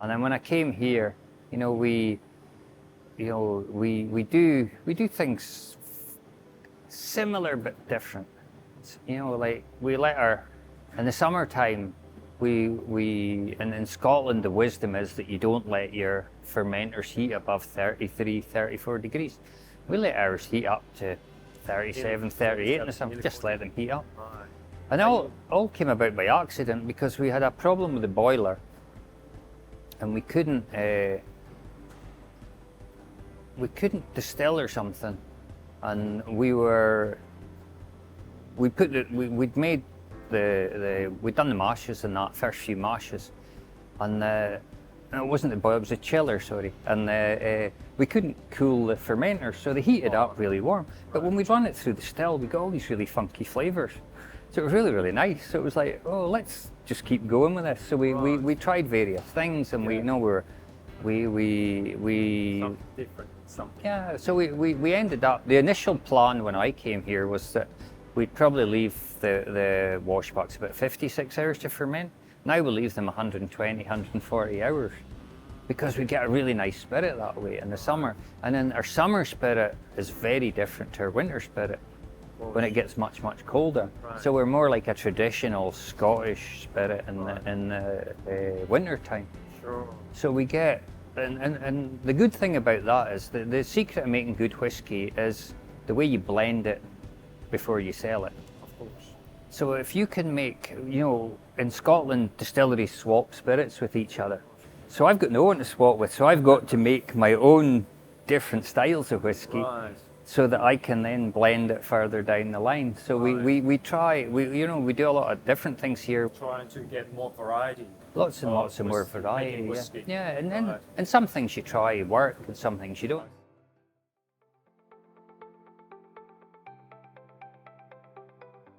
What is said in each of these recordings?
And then when I came here, we do things similar but different. Like we let in the summertime, in Scotland, the wisdom is that you don't let your fermenters heat above 33, 34 degrees. We let ours heat up to 37, 38 in the summer, just let them heat up. And it all came about by accident because we had a problem with the boiler and we couldn't distill or something. And we'd done the mashes and that, first few mashes, and it wasn't the boiler, it was a chiller, sorry, and we couldn't cool the fermenter, so they heated up really warm. But when we run it through the still, we got all these really funky flavors. So it was really, really nice. So it was like, oh, let's just keep going with this. So we tried various things, and we Something. Yeah, so we ended up, the initial plan when I came here was that we'd probably leave the wash bucks about 56 hours to ferment. Now we leave them 120, 140 hours because we get a really nice spirit that way in the summer. And then our summer spirit is very different to our winter spirit when it gets much, much colder. Right. So we're more like a traditional Scottish spirit in the winter time. Sure. So we get, and the good thing about that is the secret of making good whiskey is the way you blend it before you sell it. Of course. So if you can make, in Scotland, distilleries swap spirits with each other. So I've got no one to swap with, so I've got to make my own different styles of whiskey. Right. So that I can then blend it further down the line. So we try, we do a lot of different things here. Trying to get more variety. Lots and lots of more variety. Whiskey. Yeah, and some things you try work and some things you don't.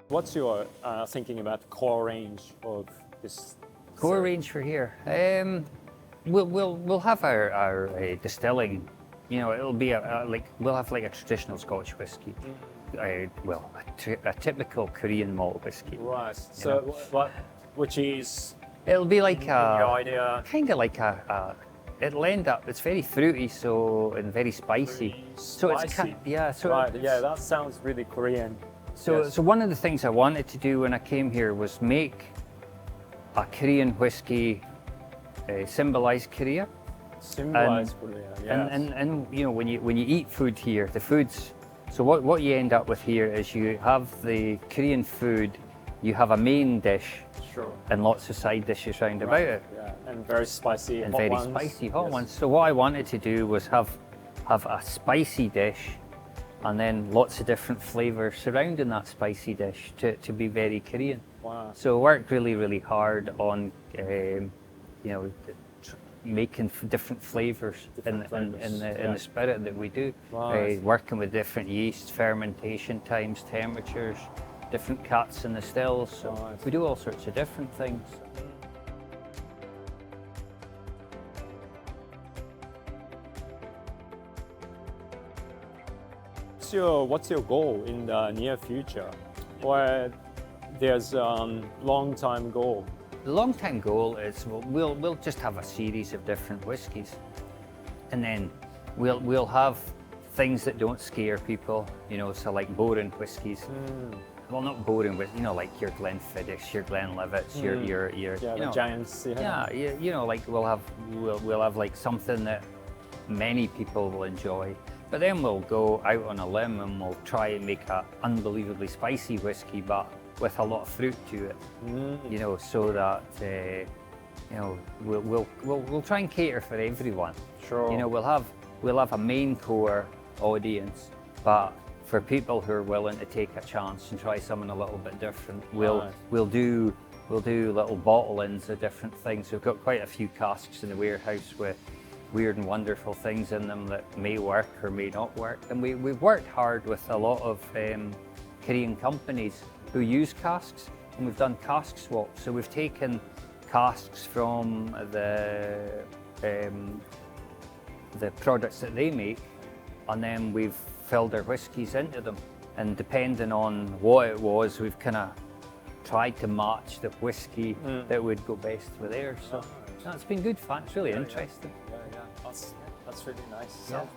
What's your thinking about the core range of this? Core range for here. We'll have our distilling. It'll be we'll have like a traditional Scotch whiskey. A typical Korean malt whiskey. Right. So which is? It'll be like the idea. Kind of like it'll end up. It's very fruity, and very spicy. So Spicy. it's Right. Yeah, that sounds really Korean. So Yes. so one of the things I wanted to do when I came here was make a Korean whiskey symbolize Korea. Symbolize Korea. Yes. And when you eat food here, the foods. So what you end up with here is you have the Korean food, you have a main dish, Sure. and lots of side dishes round about it, Yeah, and very spicy. and hot very ones. spicy hot Yes. ones. So what I wanted to do was have a spicy dish, and then lots of different flavors surrounding that spicy dish to be very Korean. Wow. So I worked really, really hard on, making different flavors in the spirit that we do. Right. Working with different yeasts, fermentation times, temperatures, different cuts in the stills. So Right. we do all sorts of different things. What's your goal in the near future? Or there's long-time goal? The long-time goal is we'll just have a series of different whiskies, and then we'll have things that don't scare people. So like boring whiskies. Well, not boring, but like your Glenfiddich, your Glenlivets, your the giants. like we'll have like something that many people will enjoy. But then we'll go out on a limb and we'll try and make an unbelievably spicy whiskey, but with a lot of fruit to it. So that we'll try and cater for everyone. Sure. We'll have a main core audience, but for people who are willing to take a chance and try something a little bit different, we'll do little bottle-ins of different things. We've got quite a few casks in the warehouse with weird and wonderful things in them that may work or may not work. And we've worked hard with a lot of Korean companies who use casks, and we've done cask swaps. So we've taken casks from the products that they make, and then we've filled our whiskies into them. And depending on what it was, we've kind of tried to match the whiskey that would go best with theirs. No, it's been good fun. It's really interesting. Yeah, yeah. That's really nice. Yeah. So